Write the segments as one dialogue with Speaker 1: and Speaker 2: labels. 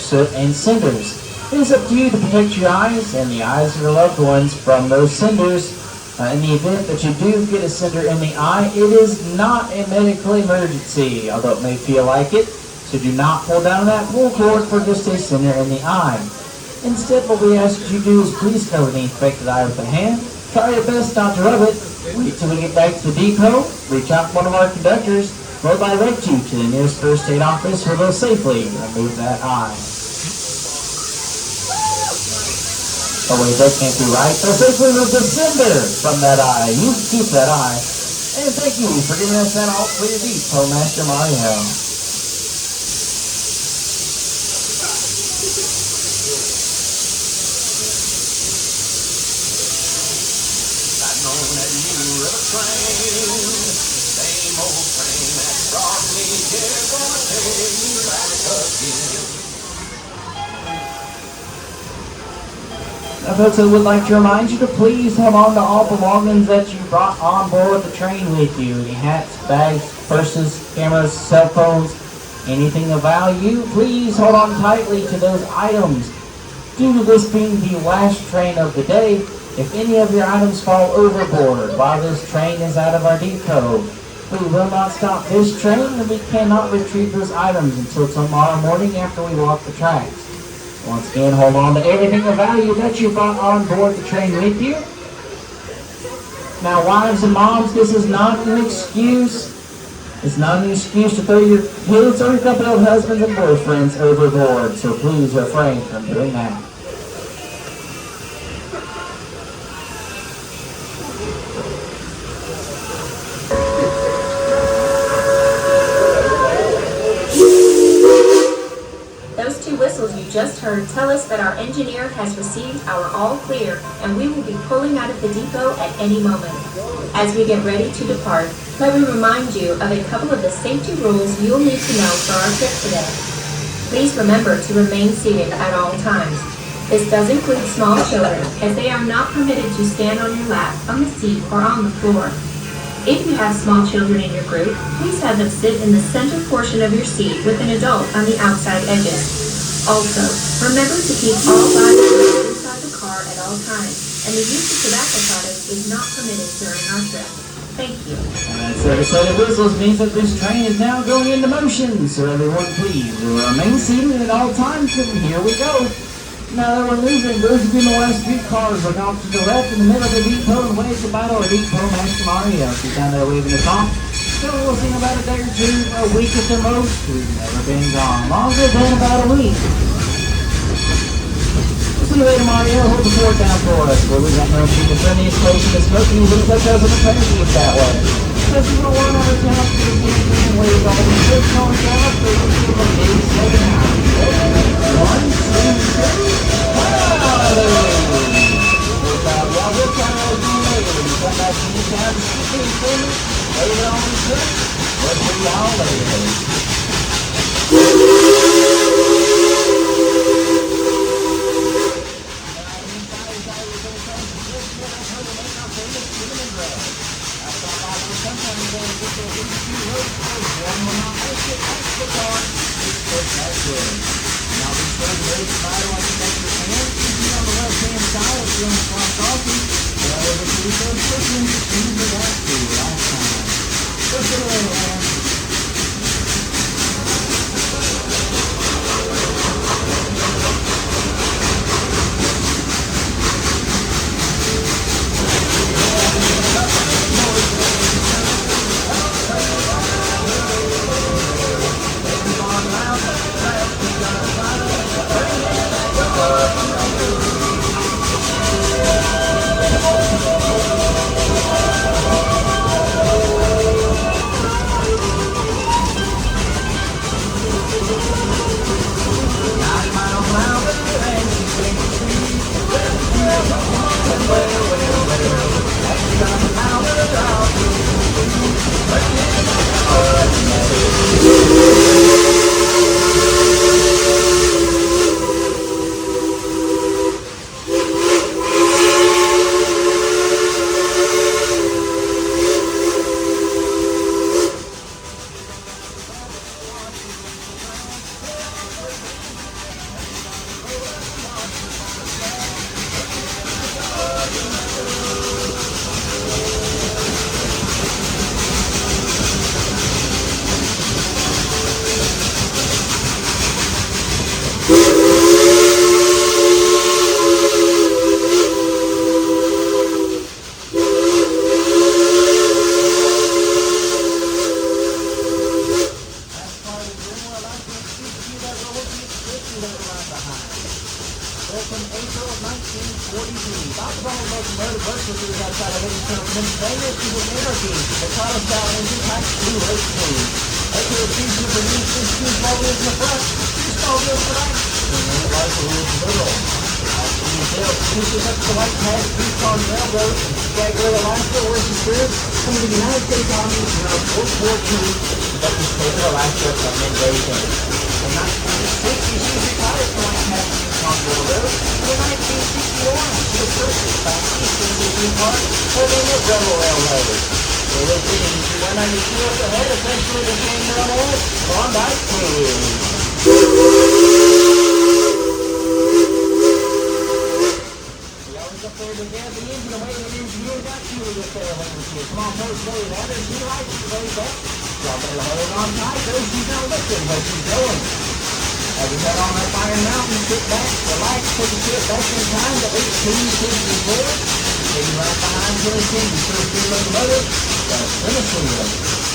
Speaker 1: soot, and cinders. It is up to you to protect your eyes and the eyes of your loved ones from those cinders. In the event that you do get a cinder in the eye, it is not a medical emergency, although it may feel like it. So do not pull down that pull cord for just a cinder in the eye. Instead, what we ask you to do is please cover the infected eye with a hand. Try your best not to rub it. Wait till we get back to the depot. Reach out to one of our conductors. We'll direct you to the nearest first aid office where they'll safely remove that eye. Oh wait, that can't be right. They'll safely remove the cinder from that eye. You keep that eye. And thank you for giving us that all clear depot, Master Mario. Now, folks, I would like to remind you to please hold on to all belongings that you brought on board the train with you. Any hats, bags, purses, cameras, cell phones, anything of value. Please hold on tightly to those items. Due to this being the last train of the day, if any of your items fall overboard while this train is out of our depot, we will not stop this train and we cannot retrieve those items until tomorrow morning after we walk the tracks. Once again, hold on to everything of value that you brought on board the train with you. Now, wives and moms, this is not an excuse. It's not an excuse to throw your kids or your couple of husbands and boyfriends overboard, so please refrain from doing that.
Speaker 2: You just heard tell us that our engineer has received our all clear and we will be pulling out of the depot at any moment. As we get ready to depart, let me remind you of a couple of the safety rules you'll need to know for our trip today. Please remember to remain seated at all times. This does include small children, as they are not permitted to stand on your lap, on the seat, or on the floor. If you have small children in your group, please have them sit in the center portion of your seat with an adult on the outside edges. Also, remember to keep all Bibles inside the car at all times, and the use of tobacco products is not permitted during our trip. Thank you.
Speaker 1: And that set of whistles means that this train is now going into motion, so everyone please remain seated at all times, and here we go. Now that we're moving, those of you in the last few cars look off to the left in the middle of the depot and wave goodbye to our depot Master Mario. She's down there waving us off. So we'll see in about a day or two, a week at the most. We've never been gone. Longer than about a week. We'll see you later, Mario. Hold the fort down for us. Where we got no the friendliest place in the smoking loop that doesn't affect you that way. Because we don't want our town to be and wave all the ships going down for the 87 hours. 1, 2, 3. Y'all good time as you later. When you come back to the town to see me. Later on the trip, we'll see y'all later. behind. Built in April of 1943, Boswell locomotive burst was outside of Williamstown, Pennsylvania, people in energy. The Colorado engine type 2 rate speed. After the season of the new 16 small wheels in the front, 2 small wheels in the back, and then the larger wheels in the middle. Being built, pushes up the white pad, East on Railroad, Jaguar, Alaska, where it's secured. Some of the United States Army throughout World War II, but the state of Alaska from invasion. In 1960, she retired from white pad, East on Railroad. In 1961, she was purchased by East Indian Park, holding the Rebel Railroad. So we're getting to 192 up ahead, essentially the same railroad, Klondike Blues. Up there to gas the engine away, the engineer got you with there when we see. Come on, folks, go with that. She likes it, baby. Y'all better hold on tight, though. She's not looking where she's going. As we head on up Iron Mountain, sit back, relax, take a trip back in time to 1854. Maybe right behind Tennessee, you still see locomotive. Got a Tennessee locomotive.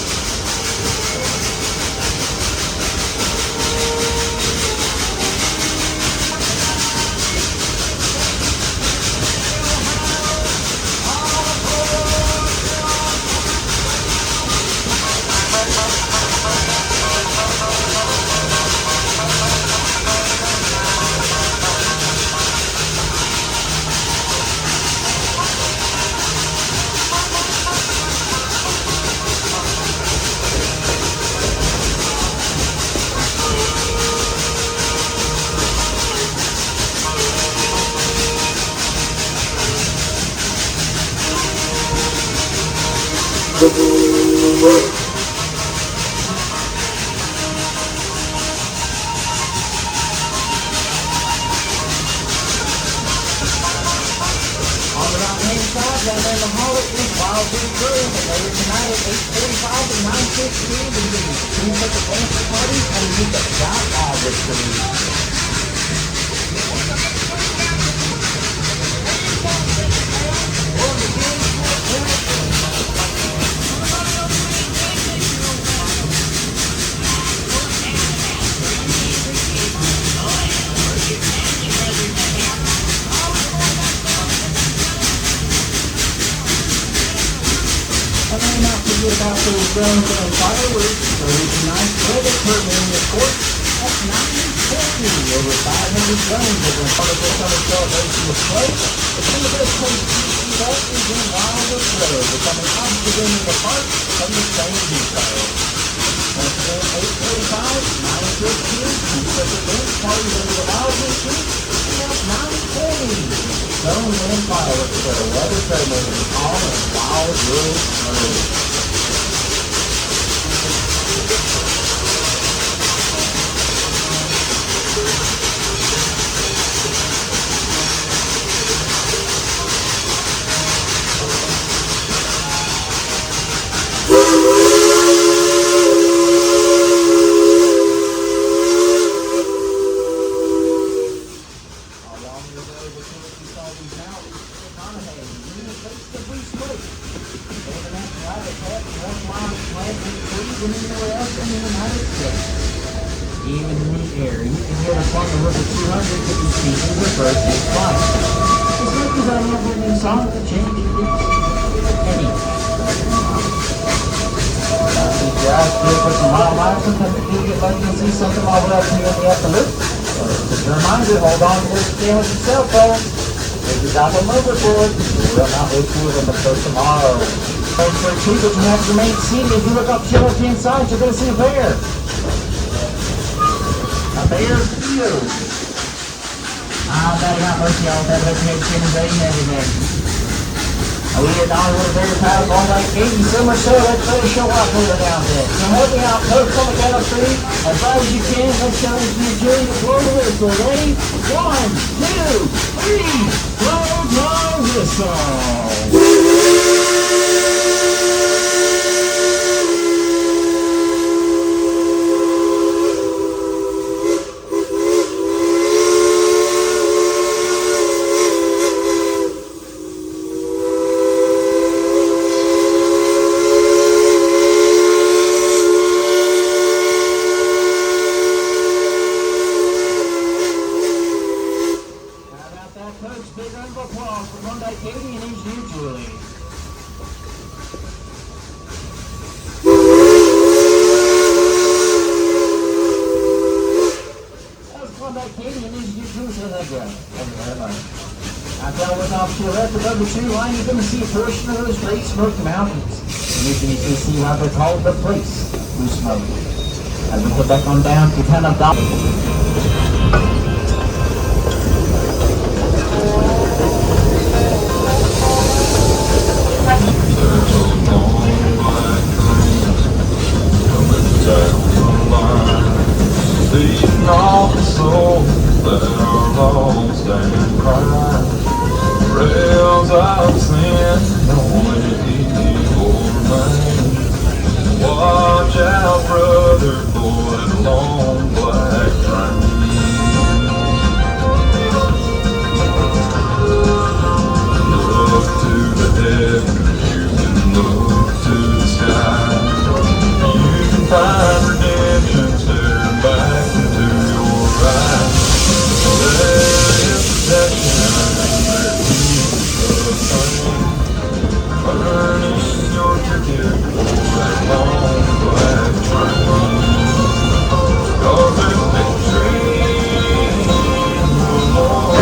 Speaker 1: Down there in the hall is Wild Big Crew, and later tonight at 8:45 and 9:15, we will be doing the dance party and meet the John Albert Crew. About those guns and fireworks, so tonight's weather permit report at 9:50. Over 500 guns have been part of this summer celebration display. But some of the best place to see that is in Wildwood Road, becoming oxygen in the park from the same detail. Once again, 8:45, 9:15, and such a dance party over the Wildwood Street, at 9:20. Guns and fireworks for the weather permit all in Wildwood Road. Even in the air, you can hear the song of River 200 to be seen in reverse in flight. As much as I love the new song, the change is a penny. Keep your eyes peeled for some wildlife. Sometimes you do get lucky and see something while we're up here in the upper loop. So just a reminder, hold on to where you stand with your cell phone. If you drop them overboard, we will not wait for them until tomorrow. Thanks for a treat, but you have to remain seated. If you look up to your left-hand side, you're going to see a bear. A bear field. That got mercy on that left hand chin and baby everything. We at Dollywood Express have all night game, so much so let's better show up over down there. So help me out, folks, on the count of three, as loud as you can, let's challenge the jury to blow the whistle. Ready? 1, 2, 3, blow the whistle. Katie and engineer Julie. That was fun back Katie and engineer Julie. So that good. Thank you very much. Now with off to the left above the tree line, you're going to see a portion of those Great Smoky Mountains. And you can easily see why they're called the place Blue Smoke. As we head back on down to kind of
Speaker 3: Leading off the soul that are lost and crying. Rails of sin, only evil remain. Watch out, brother, for that long black train. Look to the heavens, you can look to the sky. You can find redemption staring back into your eyes. There is protection and there is a pain. Burning your ticket for that long black train. 'Cause there's victory in the Lord.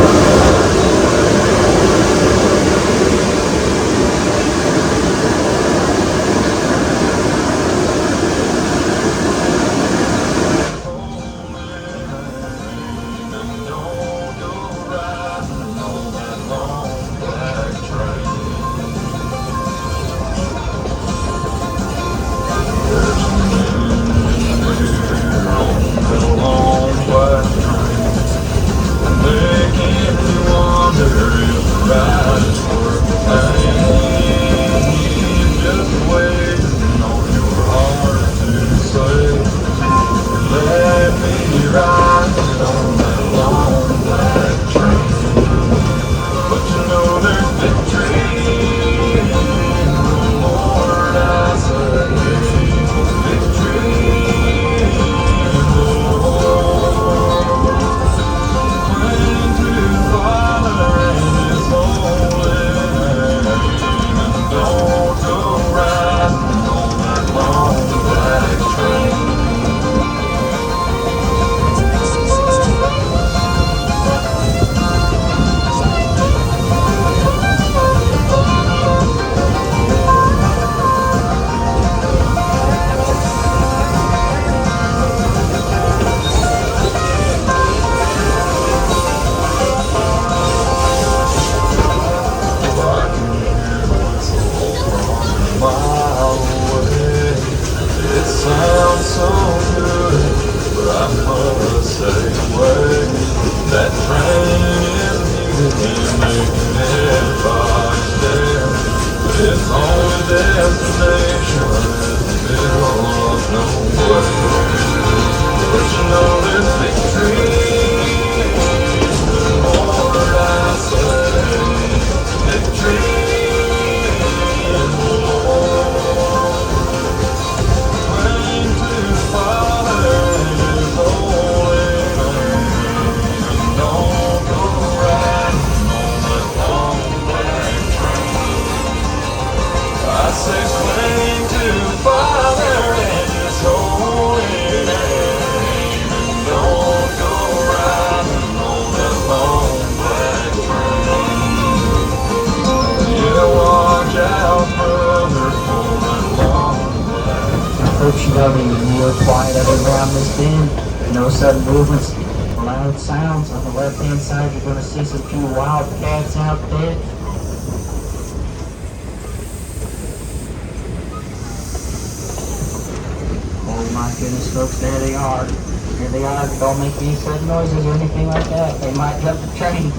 Speaker 1: Real quiet up around this bend. No sudden movements, loud sounds. On the left-hand side, you're going to see some few wildcats out there. Oh my goodness, folks, there they are. Here they are. Don't make any sudden noises or anything like that. They might jump the train.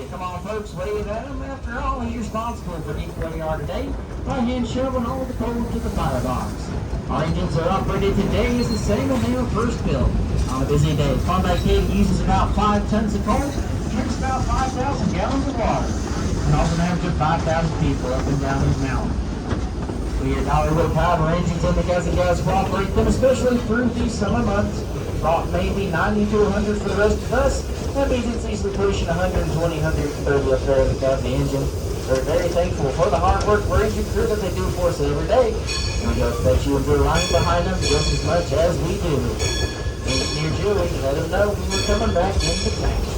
Speaker 1: Come on, folks, wave at them. After all, he's responsible for deep where we are today by hand shoveling all the coal to the firebox. Our engines are operated today as the same as they were first built. On a busy day, Klondike Cave uses about 5 tons of coal, drinks about 5,000 gallons of water, and also an average of 5,000 people up and down this mountain. We at Dollywood Power engines and the guys and gals who operate them, especially through these summer months, drop maybe 90 to 100 for the rest of us. That means it's easily pushing 120, 130 up there in the cab of the engine. We're very thankful for the hard work for engine crew that they do for us every day. And we hope that you enjoy riding behind them just as much as we do. Engineer Julie let him know we were coming back into town.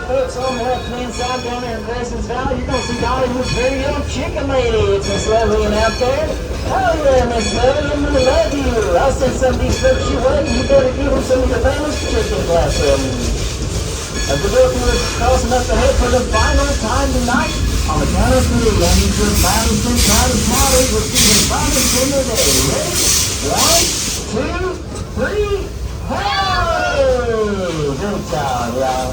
Speaker 1: Folks on the left-hand side down there in Grayson's Valley, you're going to see Dollywood's very own chicken lady. It's Miss Lillian out there. Oh yeah, Miss Lillian, we love you. I'll send some of these folks your way. You better give them some of your famous chicken blessings. As the book was crossing up ahead for the final time tonight, on the count of three, I need your final ten proud of Molly. We're speaking final ten of the day. Ready? 1, 2, 3. Ho! Good job, y'all.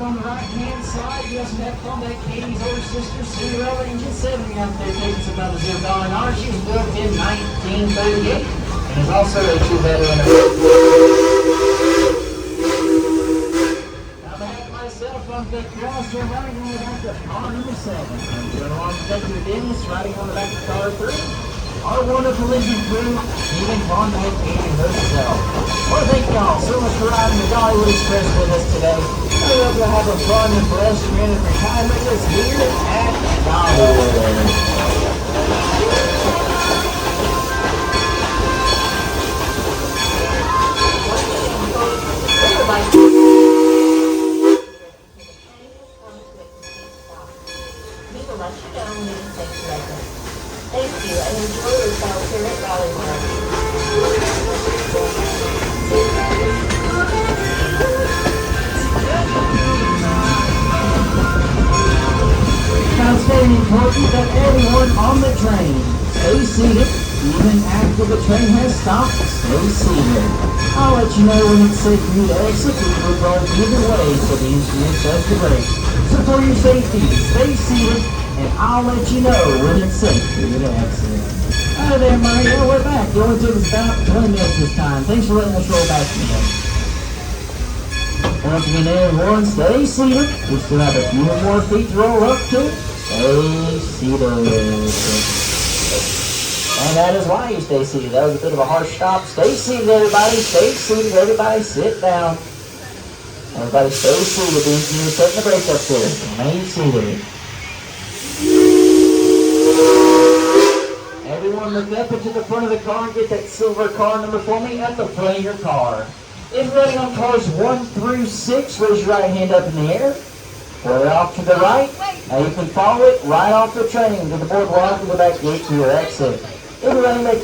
Speaker 1: On the right-hand side, just left on that Katie's older sister, Cinderella, Engine 70 out there taking some of the zero going on. She was built in 1938 and is also a two-header in a Now, I have myself on the cross-turn riding on the back of car number 7. I'm going along with Detective Dennis riding on the back of car 3. Our wonderful engine crew, even on that Katie herself. Well, thank y'all so much for riding the Dollywood Express with us today. We hope you'll have a fun and pedestrian and retirement with us here at Dollywood.
Speaker 2: let you know when it is safe to exit. Thank you, and enjoy yourself here at Dollywood.
Speaker 1: Now it's very important that everyone on the train stay seated, even after the train has stopped. Stay seated. I'll let you know when it's safe for you to exit. We will go either way so the engineer says the brake. So for your safety, stay seated, and I'll let you know when it's safe for you to exit. Hi there, Mario. We're back. It only took us about 20 minutes this time. Thanks for letting us roll back in. Once again, everyone, stay seated. We still have a few more feet to roll up to. Stay seated. And that is why you stay seated. That was a bit of a harsh stop. Stay seated, everybody. Stay seated, everybody. Sit down. Everybody stay seated. The engineer's setting the brake up there. Remain seated. Everyone look up into the front of the car and get that silver car number for me at the front of your car. If running on cars 1 through 6, raise your right hand up in the air. Way off to the right. Now you can follow it right off the train to the boardwalk and go back gate to your exit. Everybody make